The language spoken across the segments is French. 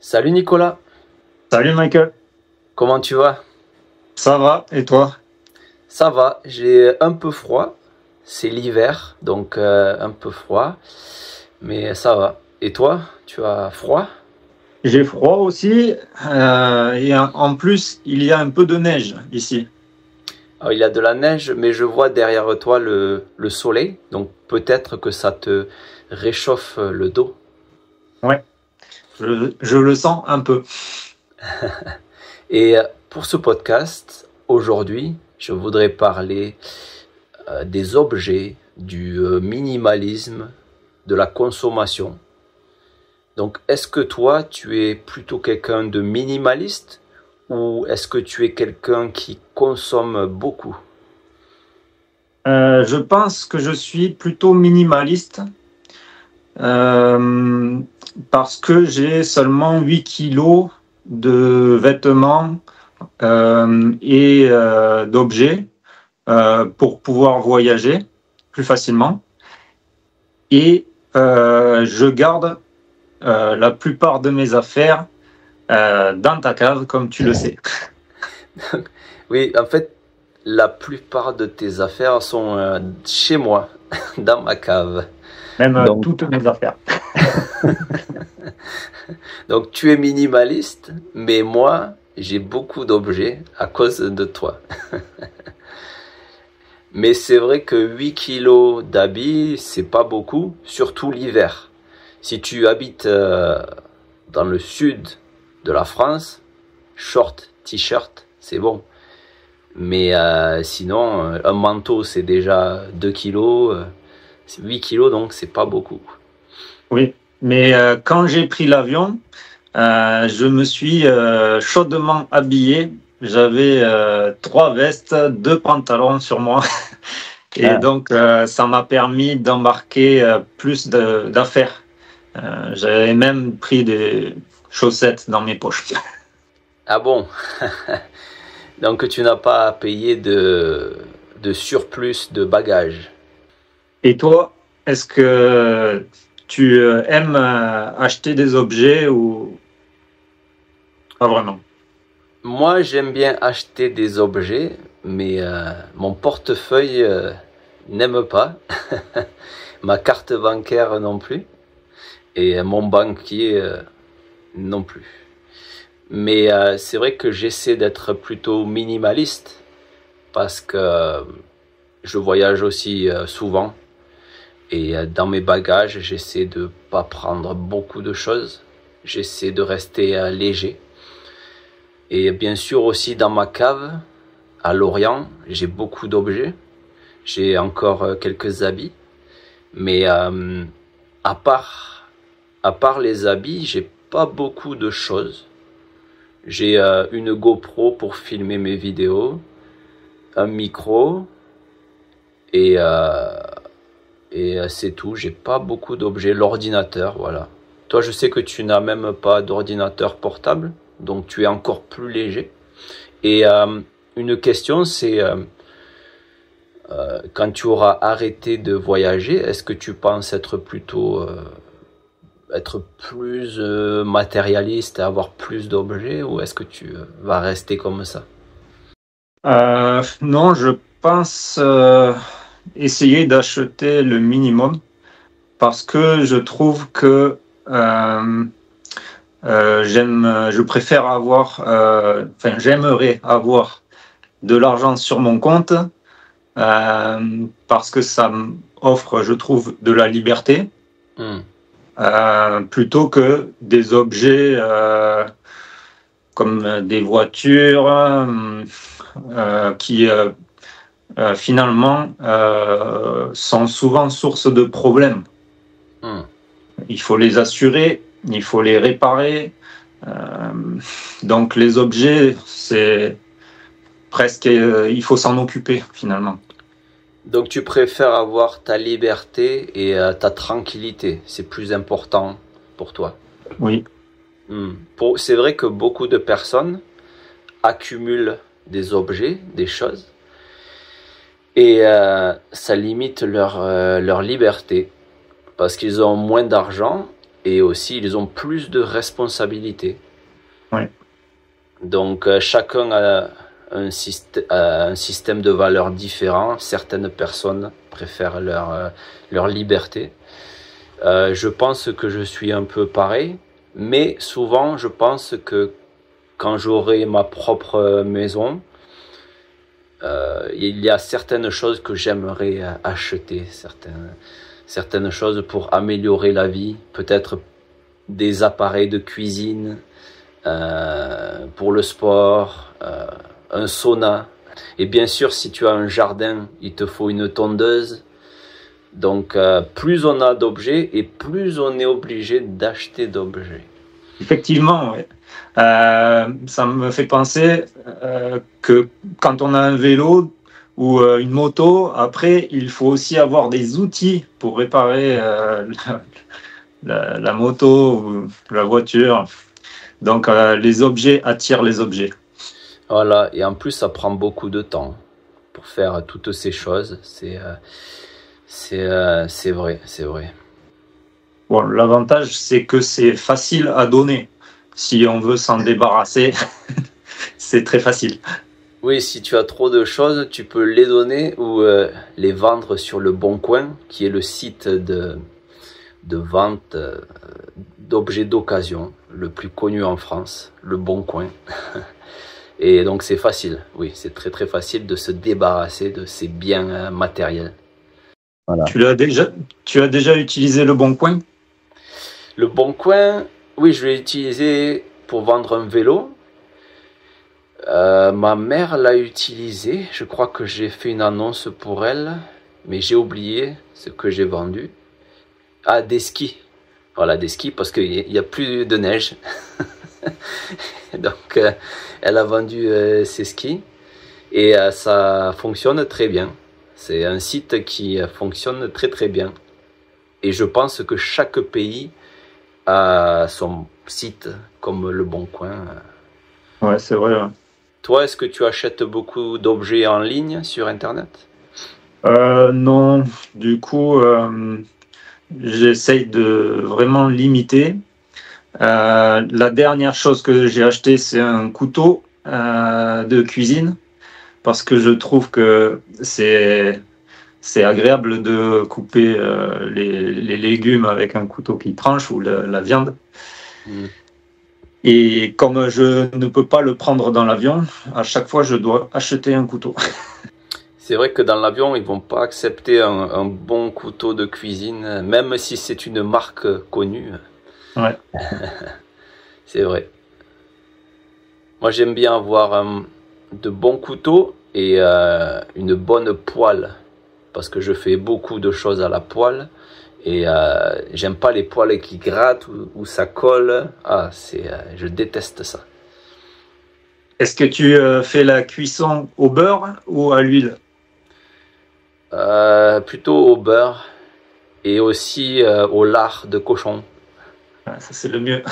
Salut Nicolas, Salut Michael, comment tu vas? ça va et toi? Ça va, j'ai un peu froid, c'est l'hiver, donc un peu froid, mais ça va. Et toi, tu as froid? J'ai froid aussi et en plus il y a un peu de neige ici. Alors, il y a de la neige, mais je vois derrière toi le soleil, donc peut-être que ça te réchauffe le dos. Ouais, je le sens un peu. Et pour ce podcast, aujourd'hui, je voudrais parler des objets, du minimalisme, de la consommation. Donc, est-ce que toi, tu es plutôt quelqu'un de minimaliste ou est-ce que tu es quelqu'un qui consomme beaucoup? Je pense que je suis plutôt minimaliste euh, parce que j'ai seulement 8 kilos de vêtements et d'objets pour pouvoir voyager plus facilement. Et je garde la plupart de mes affaires dans ta cave, comme tu le sais. Oui, en fait, la plupart de tes affaires sont chez moi, dans ma cave. Même Donc, toutes mes affaires. donc tu es minimaliste, mais moi, j'ai beaucoup d'objets à cause de toi. Mais c'est vrai que 8 kilos d'habits, c'est pas beaucoup, surtout l'hiver. Si tu habites dans le sud de la France, short, t-shirt, c'est bon. Mais sinon, un manteau, c'est déjà 2 kilos, c'est 8 kilos, donc c'est pas beaucoup. Oui, mais quand j'ai pris l'avion, je me suis chaudement habillé. J'avais 3 vestes, 2 pantalons sur moi. Et Ah, donc, ça m'a permis d'embarquer plus d'affaires. J'avais même pris des chaussettes dans mes poches. ah bon? Donc tu n'as pas à payer de surplus de bagages. Et toi, est-ce que tu aimes acheter des objets ou pas vraiment? Moi, j'aime bien acheter des objets, mais mon portefeuille n'aime pas. Ma carte bancaire non plus. Et mon banquier non plus. Mais c'est vrai que j'essaie d'être plutôt minimaliste parce que je voyage aussi souvent et dans mes bagages, j'essaie de pas prendre beaucoup de choses. J'essaie de rester léger. Et bien sûr aussi dans ma cave, à Lorient, j'ai beaucoup d'objets. J'ai encore quelques habits. Mais à part, à part les habits, j'ai pas beaucoup de choses. J'ai une GoPro pour filmer mes vidéos, un micro et, c'est tout. J'ai pas beaucoup d'objets. L'ordinateur, voilà. Toi, je sais que tu n'as même pas d'ordinateur portable, donc tu es encore plus léger. Et une question, c'est quand tu auras arrêté de voyager, est-ce que tu penses être plutôt être plus matérialiste et avoir plus d'objets ou est-ce que tu vas rester comme ça? Non, je pense essayer d'acheter le minimum parce que je trouve que je préfère avoir, j'aimerais avoir de l'argent sur mon compte parce que ça m'offre, je trouve, de la liberté Hmm. plutôt que des objets comme des voitures qui finalement sont souvent source de problèmes. Hmm. Il faut les assurer, il faut les réparer. Euh, donc les objets, c'est presque, il faut s'en occuper finalement. Donc tu préfères avoir ta liberté et ta tranquillité, c'est plus important pour toi. Oui, Hmm. C'est vrai que beaucoup de personnes accumulent des objets, des choses, et ça limite leur liberté parce qu'ils ont moins d'argent et aussi ils ont plus de responsabilités. Ouais. Donc chacun a un système de valeurs différent. Certaines personnes préfèrent leur liberté. Je pense que je suis un peu pareil, mais souvent je pense que quand j'aurai ma propre maison, il y a certaines choses que j'aimerais acheter, certaines choses pour améliorer la vie, peut-être des appareils de cuisine, pour le sport, un sauna. Et bien sûr, si tu as un jardin, il te faut une tondeuse. Donc, plus on a d'objets et plus on est obligé d'acheter d'objets. Effectivement, ouais. Ça me fait penser que quand on a un vélo ou une moto, après, il faut aussi avoir des outils pour réparer la moto ou la voiture. Donc, les objets attirent les objets. Voilà, et en plus, ça prend beaucoup de temps pour faire toutes ces choses. C'est vrai, c'est vrai. Bon, l'avantage, c'est que c'est facile à donner. Si on veut s'en débarrasser, c'est très facile. Oui, si tu as trop de choses, tu peux les donner ou les vendre sur le Bon Coin, qui est le site de vente d'objets d'occasion, le plus connu en France, le Bon Coin. Et donc c'est facile, oui, c'est très très facile de se débarrasser de ces biens matériels. Voilà. Tu as déjà utilisé le Bon Coin? Le Bon Coin, oui, je l'ai utilisé pour vendre un vélo. Ma mère l'a utilisé, je crois que j'ai fait une annonce pour elle, mais j'ai oublié ce que j'ai vendu. Ah, des skis. Voilà, des skis parce qu'il n'y a plus de neige. Donc, elle a vendu ses skis et ça fonctionne très bien. C'est un site qui fonctionne très très bien. Et je pense que chaque pays a son site comme le Bon Coin. Ouais, c'est vrai. Ouais. Toi, est-ce que tu achètes beaucoup d'objets en ligne sur Internet? Non, du coup, j'essaye de vraiment limiter. La dernière chose que j'ai acheté, c'est un couteau de cuisine parce que je trouve que c'est agréable de couper les légumes avec un couteau qui tranche ou la viande. Et comme je ne peux pas le prendre dans l'avion, à chaque fois, je dois acheter un couteau. C'est vrai que dans l'avion, ils vont pas accepter un bon couteau de cuisine, même si c'est une marque connue. Ouais. C'est vrai. Moi, j'aime bien avoir de bons couteaux et une bonne poêle, parce que je fais beaucoup de choses à la poêle et j'aime pas les poêles qui grattent ou ça colle. Ah, je déteste ça. Est-ce que tu fais la cuisson au beurre ou à l'huile? Plutôt au beurre et aussi au lard de cochon. Ah, ça, c'est le mieux.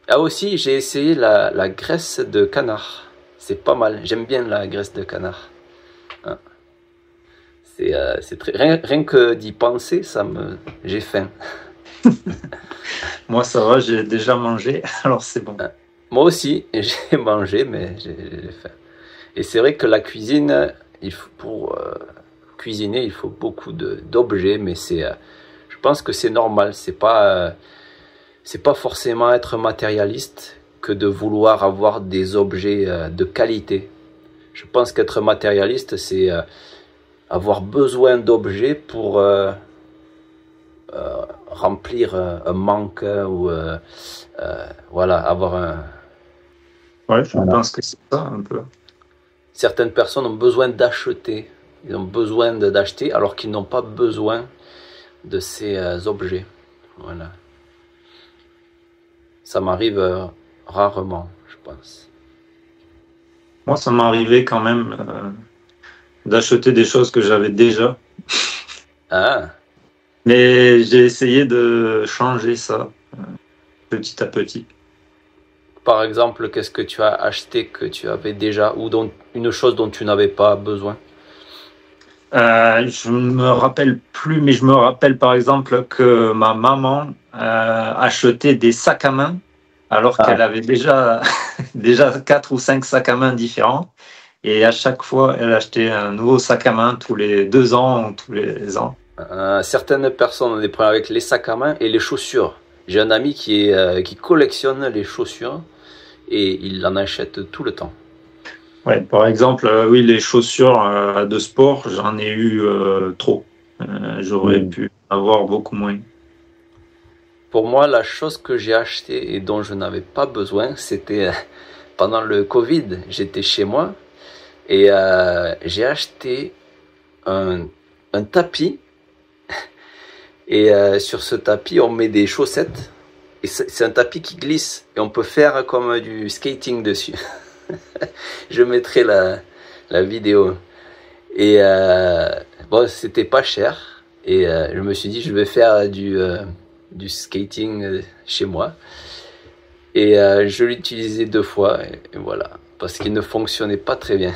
Ah aussi, j'ai essayé la graisse de canard. C'est pas mal. J'aime bien la graisse de canard. Hein. C'est très rien que d'y penser, j'ai faim. Moi, ça va, j'ai déjà mangé, alors c'est bon. Moi aussi, j'ai mangé, mais j'ai faim. Et c'est vrai que la cuisine, pour cuisiner, il faut beaucoup d'objets, mais je pense que c'est normal. C'est pas forcément être matérialiste que de vouloir avoir des objets de qualité. Je pense qu'être matérialiste, c'est avoir besoin d'objets pour remplir un manque ou voilà, avoir un... Ouais, je pense que c'est ça un peu. Certaines personnes ont besoin d'acheter. Ils ont besoin d'acheter alors qu'ils n'ont pas besoin de ces objets. Voilà. Ça m'arrive rarement, je pense. Moi, ça m'arrivait quand même d'acheter des choses que j'avais déjà. Ah, Mais j'ai essayé de changer ça petit à petit. par exemple, qu'est-ce que tu as acheté que tu avais déjà ou une chose dont tu n'avais pas besoin? Je me rappelle plus, mais je me rappelle par exemple que ma maman achetait des sacs à main alors qu'elle avait déjà, déjà 4 ou 5 sacs à main différents. Et à chaque fois, elle achetait un nouveau sac à main tous les 2 ans ou tous les ans. Certaines personnes ont des problèmes avec les sacs à main et les chaussures. J'ai un ami qui collectionne les chaussures et il en achète tout le temps. Ouais, par exemple, oui, les chaussures de sport, j'en ai eu trop. J'aurais pu avoir beaucoup moins. Pour moi, la chose que j'ai achetée et dont je n'avais pas besoin, c'était pendant le Covid, j'étais chez moi et j'ai acheté un tapis et sur ce tapis, on met des chaussettes et c'est un tapis qui glisse et on peut faire comme du skating dessus. Je mettrai la vidéo. Et bon, c'était pas cher. Et je me suis dit, je vais faire du skating chez moi. Et je l'ai utilisé 2 fois. Et voilà. Parce qu'il ne fonctionnait pas très bien.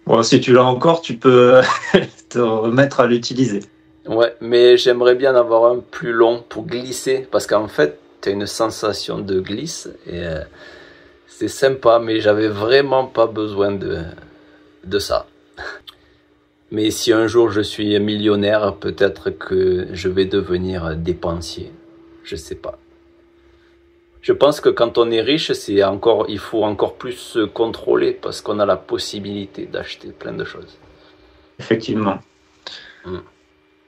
Bon, si tu l'as encore, tu peux te remettre à l'utiliser. Ouais, mais j'aimerais bien en avoir un plus long pour glisser. Parce qu'en fait, tu as une sensation de glisse. Et c'est sympa, mais j'avais vraiment pas besoin de ça. Mais si un jour je suis millionnaire, peut-être que je vais devenir dépensier. Je sais pas. Je pense que quand on est riche, il faut encore plus se contrôler parce qu'on a la possibilité d'acheter plein de choses. Effectivement.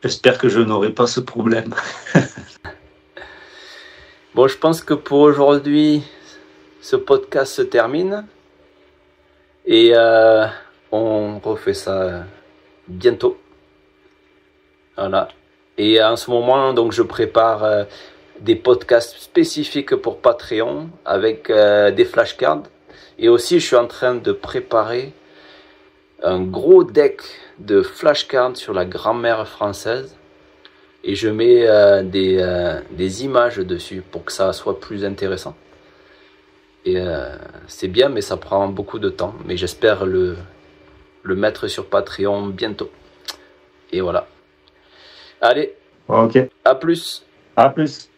J'espère que je n'aurai pas ce problème. Bon, je pense que pour aujourd'hui, ce podcast se termine. Et on refait ça bientôt. Voilà. Et en ce moment, donc, je prépare des podcasts spécifiques pour Patreon avec des flashcards. Et aussi, je suis en train de préparer un gros deck de flashcards sur la grammaire française. Et je mets des images dessus pour que ça soit plus intéressant. Et c'est bien, mais ça prend beaucoup de temps. Mais j'espère le mettre sur Patreon bientôt. Et voilà. Allez. Ok. À plus. À plus.